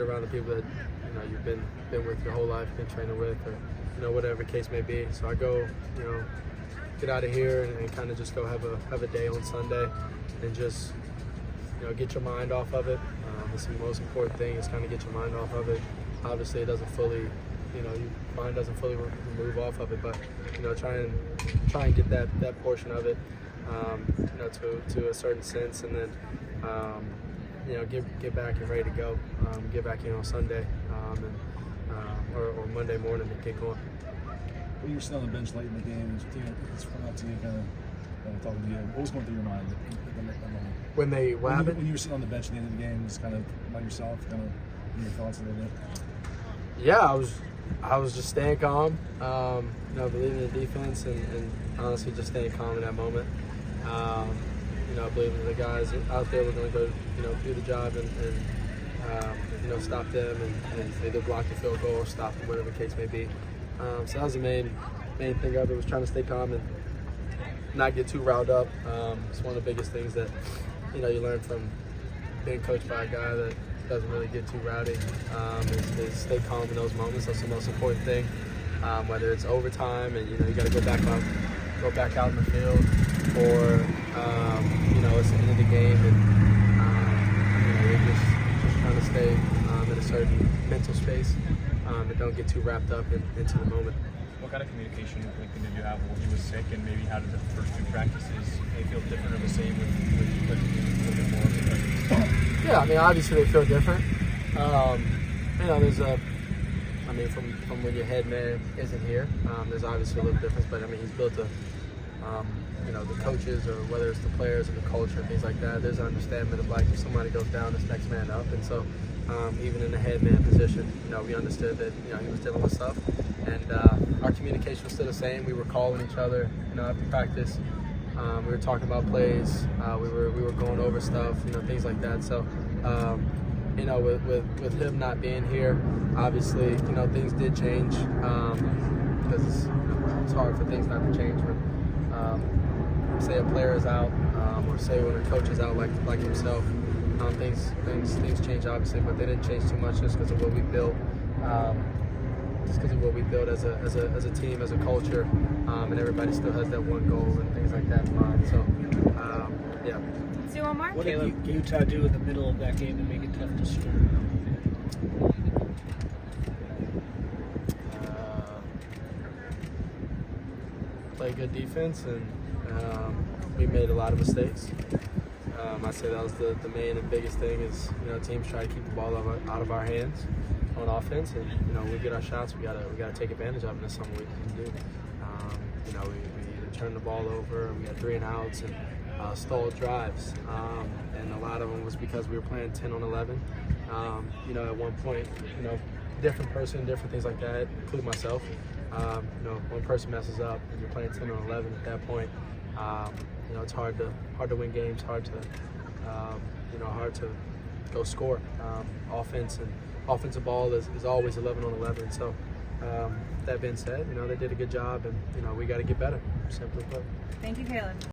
around the people that you've been with your whole life, been training with, or whatever the case may be. So I go, get out of here and kind of just go have a day on Sunday and just get your mind off of it. It's the most important thing is kind of get your mind off of it. Obviously, it doesn't fully, your mind doesn't fully remove off of it, but try and get that portion of it, to a certain sense, and then get back and ready to go. Get back in on Sunday, or Monday morning and get going. When you were sitting on the bench late in the game, it's come out to you, kind of talking to you. What was going through your mind at that moment? What happened? When you were sitting on the bench at the end of the game, just kind of by yourself, kind of your thoughts a little bit. Yeah, I was just staying calm, believing in the defense and honestly just staying calm in that moment. Believing the guys out there were going to go, do the job and stop them and either block the field goal or stop them, whatever the case may be. So that was the main thing of it, was trying to stay calm and not get too riled up. It's one of the biggest things that you learn from being coached by a guy that doesn't really get too rowdy. Is stay calm in those moments. That's the most important thing. Whether it's overtime and you got to go back out in the field, or it's the end of the game and you're just trying to stay in a certain mental space and don't get too wrapped up into the moment. What kind of communication did you have while he was sick, and maybe how did the first two practices feel different or the same with a little bit more of it? Yeah, obviously they feel different. There's from when your head man isn't here, there's obviously a little difference, but he's built the coaches, or whether it's the players and the culture and things like that, there's an understanding of if somebody goes down, it's next man up. And so even in the head man position, we understood that he was dealing with stuff, and our communication was still the same. We were calling each other after practice. We were talking about plays. We were going over stuff, things like that. So with him not being here, obviously things did change, because it's hard for things not to change when say a player is out, or say when a coach is out like himself. Things change obviously, but they didn't change too much just because of what we built. Just because of what we built as a team, as a culture, and everybody still has that one goal and things like that in mind. So, yeah. Let's do one more. What did Utah do in the middle of that game to make it tough to score? Play good defense, and we made a lot of mistakes. I'd say that was the main and biggest thing is, teams try to keep the ball out of our hands on offense, and we get our shots, we gotta take advantage of it. That's something we can do. We either turn the ball over, we had 3 and outs, and stalled drives, and a lot of them was because we were playing 10 on 11. At one point, different person, different things like that, including myself. One person messes up and you're playing 10 on 11 at that point. It's hard to win games, hard to go score. Offensive ball is always 11 on 11. So that being said, they did a good job, and we got to get better. Simply put. Thank you, Caleb.